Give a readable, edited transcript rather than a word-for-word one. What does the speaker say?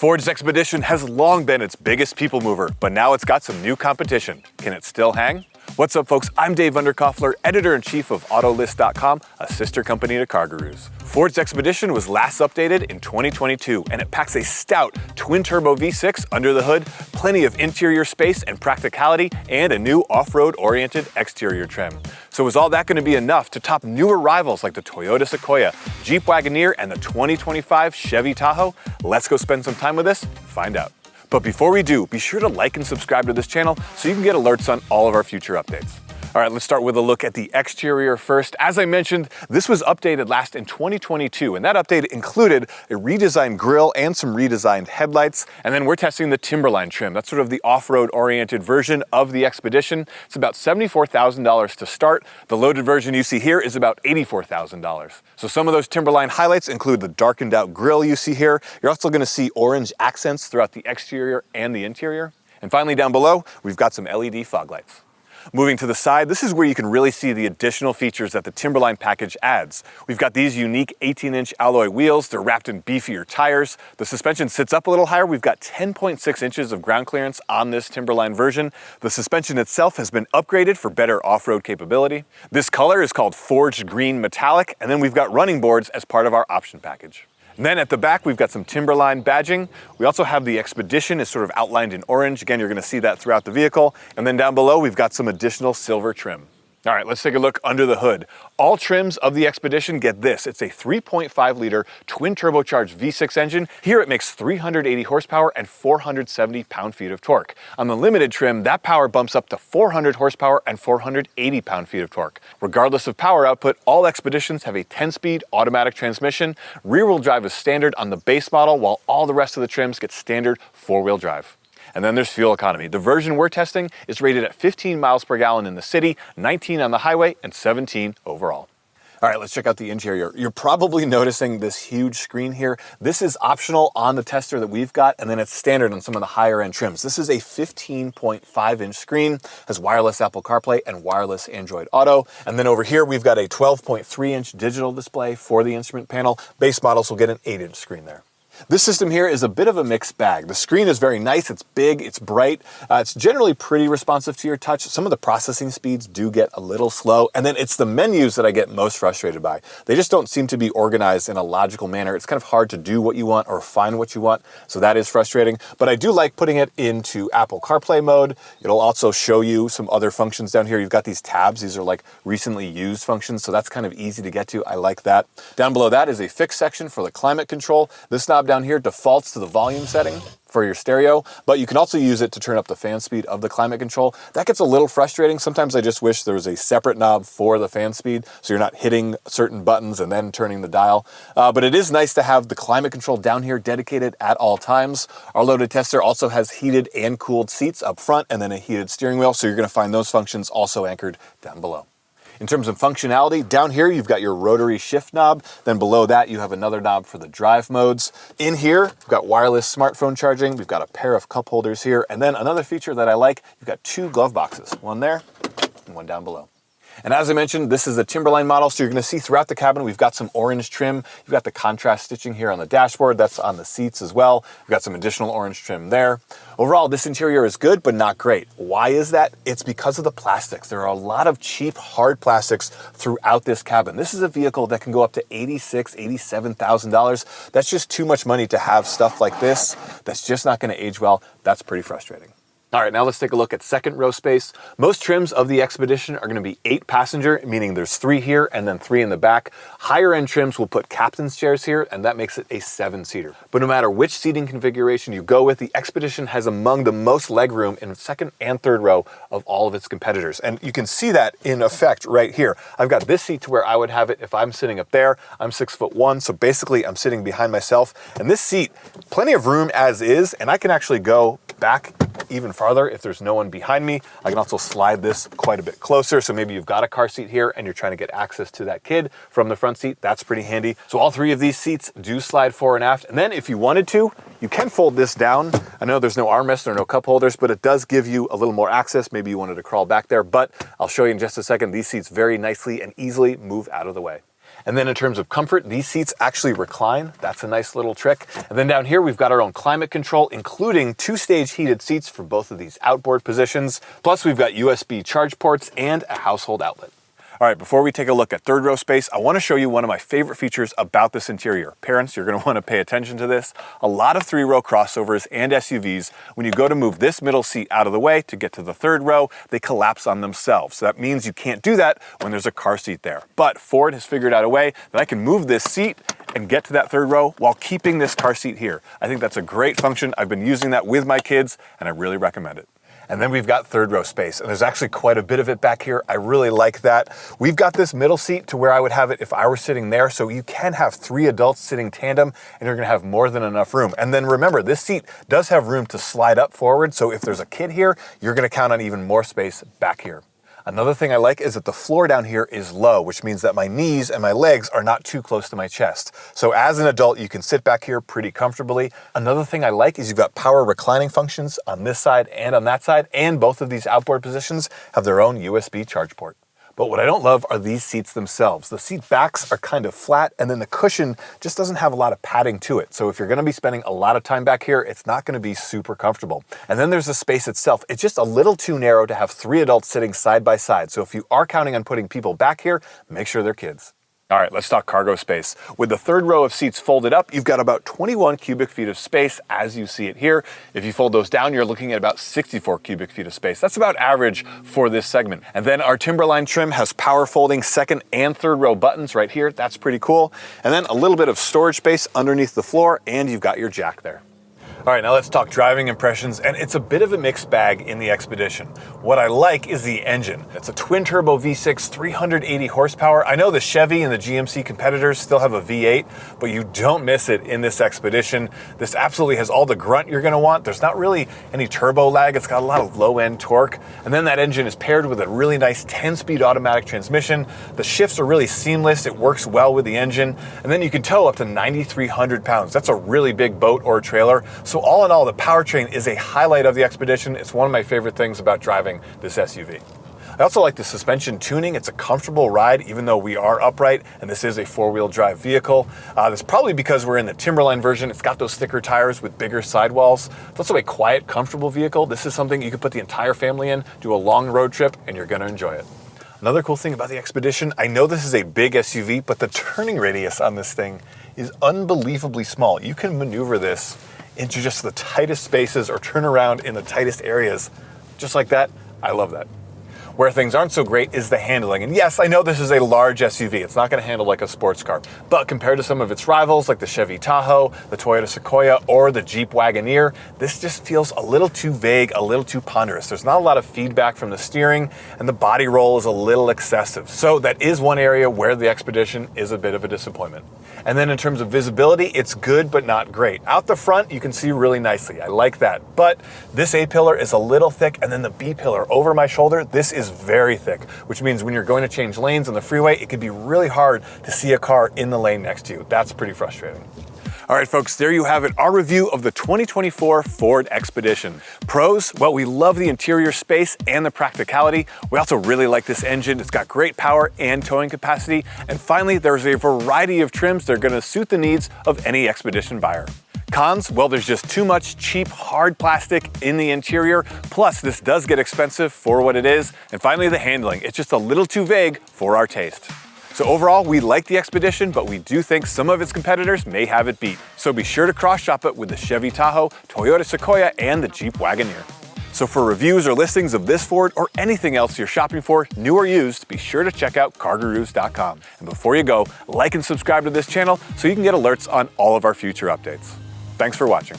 Ford's Expedition has long been its biggest people mover, but now it's got some new competition. Can it still hang? What's up, folks? I'm Dave Undercoffler, editor-in-chief of Autolist.com, a sister company to CarGurus. Ford's Expedition was last updated in 2022, and it packs a stout twin-turbo V6 under the hood, plenty of interior space and practicality, and a new off-road oriented exterior trim. So is all that going to be enough to top newer rivals like the Toyota Sequoia, Jeep Wagoneer, and the 2025 Chevy Tahoe? Let's go spend some time with this and find out. But before we do, be sure to like and subscribe to this channel so you can get alerts on all of our future updates. All right, let's start with a look at the exterior first. As I mentioned, this was updated last in 2022, and that update included a redesigned grille and some redesigned headlights. And then we're testing the Timberline trim. That's sort of the off-road oriented version of the Expedition. It's about $74,000 to start. The loaded version you see here is about $84,000. So some of those Timberline highlights include the darkened out grille you see here. You're also gonna see orange accents throughout the exterior and the interior. And finally, down below, we've got some LED fog lights. Moving to the side, this is where you can really see the additional features that the Timberline package adds. We've got these unique 18-inch alloy wheels. They're wrapped in beefier tires. The suspension sits up a little higher. We've got 10.6 inches of ground clearance on this Timberline version. The suspension itself has been upgraded for better off-road capability. This color is called Forged Green Metallic, and then we've got running boards as part of our option package. And then at the back, we've got some Timberline badging. We also have the Expedition is sort of outlined in orange. Again, you're gonna see that throughout the vehicle. And then down below, we've got some additional silver trim. All right, let's take a look under the hood. All trims of the Expedition get this. It's a 3.5 liter twin turbocharged V6 engine. Here it makes 380 horsepower and 470 pound-feet of torque. On the limited trim, that power bumps up to 400 horsepower and 480 pound-feet of torque. Regardless of power output, all Expeditions have a 10-speed automatic transmission. Rear-wheel drive is standard on the base model, while all the rest of the trims get standard four-wheel drive. And then there's fuel economy. The version we're testing is rated at 15 miles per gallon in the city, 19 on the highway, and 17 overall. All right, let's check out the interior. You're probably noticing this huge screen here. This is optional on the tester that we've got, and then it's standard on some of the higher end trims. This is a 15.5-inch screen, has wireless Apple CarPlay and wireless Android Auto. And then over here, we've got a 12.3-inch digital display for the instrument panel. Base models will get an 8-inch screen there. This system here is a bit of a mixed bag. The screen is very nice, it's big, it's bright, it's generally pretty responsive to your touch. Some of the processing speeds do get a little slow, and then it's the menus that I get most frustrated by. They just don't seem to be organized in a logical manner. It's kind of hard to do what you want or find what you want, so that is frustrating. But I do like putting it into Apple CarPlay mode. It'll also show you some other functions down here. You've got these tabs. These are like recently used functions, so that's kind of easy to get to. I like that. Down below that is a fixed section for the climate control. This knob down here defaults to the volume setting for your stereo, but you can also use it to turn up the fan speed of the climate control. That gets a little frustrating. Sometimes I just wish there was a separate knob for the fan speed so you're not hitting certain buttons and then turning the dial. But it is nice to have the climate control down here dedicated at all times. Our loaded tester also has heated and cooled seats up front and then a heated steering wheel, so you're going to find those functions also anchored down below. In terms of functionality, down here you've got your rotary shift knob. Then below that you have another knob for the drive modes. In here, we've got wireless smartphone charging. We've got a pair of cup holders here. And then another feature that I like, you've got two glove boxes, one there and one down below. And as I mentioned, this is a Timberline model, so you're gonna see throughout the cabin, we've got some orange trim. You've got the contrast stitching here on the dashboard. That's on the seats as well. We've got some additional orange trim there. Overall, this interior is good, but not great. Why is that? It's because of the plastics. There are a lot of cheap, hard plastics throughout this cabin. This is a vehicle that can go up to $86,000, $87,000. That's just too much money to have stuff like this. That's just not gonna age well. That's pretty frustrating. All right, now let's take a look at second row space. Most trims of the Expedition are gonna be 8 passenger, meaning there's 3 here and then 3 in the back. Higher end trims will put captain's chairs here, and that makes it a 7-seater. But no matter which seating configuration you go with, the Expedition has among the most legroom in second and third row of all of its competitors. And you can see that in effect right here. I've got this seat to where I would have it if I'm sitting up there. I'm 6'1", so basically I'm sitting behind myself. And this seat, plenty of room as is, and I can actually go back even farther if there's no one behind me. I can also slide this quite a bit closer. So maybe you've got a car seat here and you're trying to get access to that kid from the front seat. That's pretty handy. So all 3 of these seats do slide fore and aft. And then if you wanted to, you can fold this down. I know there's no armrest or no cup holders, but it does give you a little more access. Maybe you wanted to crawl back there, but I'll show you in just a second. These seats very nicely and easily move out of the way. And then in terms of comfort, these seats actually recline. That's a nice little trick. And then down here, we've got our own climate control, including 2-stage heated seats for both of these outboard positions. Plus, we've got USB charge ports and a household outlet. All right, before we take a look at third row space, I want to show you one of my favorite features about this interior. Parents, you're going to want to pay attention to this. A lot of 3-row crossovers and SUVs, when you go to move this middle seat out of the way to get to the third row, they collapse on themselves. So that means you can't do that when there's a car seat there. But Ford has figured out a way that I can move this seat and get to that third row while keeping this car seat here. I think that's a great function. I've been using that with my kids, and I really recommend it. And then we've got third row space, and there's actually quite a bit of it back here. I really like that. We've got this middle seat to where I would have it if I were sitting there, so you can have 3 adults sitting tandem, and you're gonna have more than enough room. And then remember, this seat does have room to slide up forward, so if there's a kid here, you're gonna count on even more space back here. Another thing I like is that the floor down here is low, which means that my knees and my legs are not too close to my chest. So as an adult, you can sit back here pretty comfortably. Another thing I like is you've got power reclining functions on this side and on that side, and both of these outboard positions have their own USB charge port. But what I don't love are these seats themselves. The seat backs are kind of flat, and then the cushion just doesn't have a lot of padding to it. So if you're gonna be spending a lot of time back here, it's not gonna be super comfortable. And then there's the space itself. It's just a little too narrow to have 3 adults sitting side by side. So if you are counting on putting people back here, make sure they're kids. All right, let's talk cargo space. With the third row of seats folded up, you've got about 21 cubic feet of space as you see it here. If you fold those down, you're looking at about 64 cubic feet of space. That's about average for this segment. And then our Timberline trim has power folding second and third row buttons right here. That's pretty cool. And then a little bit of storage space underneath the floor, and you've got your jack there. All right, now let's talk driving impressions, and it's a bit of a mixed bag in the Expedition. What I like is the engine. It's a twin-turbo V6, 380 horsepower. I know the Chevy and the GMC competitors still have a V8, but you don't miss it in this Expedition. This absolutely has all the grunt you're gonna want. There's not really any turbo lag. It's got a lot of low-end torque. And then that engine is paired with a really nice 10-speed automatic transmission. The shifts are really seamless. It works well with the engine. And then you can tow up to 9,300 pounds. That's a really big boat or trailer. So all in all, the powertrain is a highlight of the Expedition. It's one of my favorite things about driving this SUV. I also like the suspension tuning. It's a comfortable ride, even though we are upright, and this is a 4-wheel drive vehicle. That's probably because we're in the Timberline version. It's got those thicker tires with bigger sidewalls. It's also a quiet, comfortable vehicle. This is something you could put the entire family in, do a long road trip, and you're gonna enjoy it. Another cool thing about the Expedition, I know this is a big SUV, but the turning radius on this thing is unbelievably small. You can maneuver this into just the tightest spaces or turn around in the tightest areas. Just like that, I love that. Where things aren't so great is the handling. And yes, I know this is a large SUV. It's not gonna handle like a sports car. But compared to some of its rivals like the Chevy Tahoe, the Toyota Sequoia, or the Jeep Wagoneer, this just feels a little too vague, a little too ponderous. There's not a lot of feedback from the steering, and the body roll is a little excessive. So that is one area where the Expedition is a bit of a disappointment. And then in terms of visibility, it's good but not great. Out the front, you can see really nicely. I like that. But this A-pillar is a little thick, and then the B-pillar over my shoulder, this is very thick, which means when you're going to change lanes on the freeway, it can be really hard to see a car in the lane next to you. That's pretty frustrating. All right, folks, there you have it, our review of the 2024 Ford Expedition. Pros, well, we love the interior space and the practicality. We also really like this engine. It's got great power and towing capacity. And finally, there's a variety of trims that are gonna suit the needs of any Expedition buyer. Cons, well, there's just too much cheap, hard plastic in the interior. Plus, this does get expensive for what it is. And finally, the handling. It's just a little too vague for our taste. So overall, we like the Expedition, but we do think some of its competitors may have it beat. So be sure to cross-shop it with the Chevy Tahoe, Toyota Sequoia, and the Jeep Wagoneer. So for reviews or listings of this Ford or anything else you're shopping for, new or used, be sure to check out CarGurus.com. And before you go, like and subscribe to this channel so you can get alerts on all of our future updates. Thanks for watching.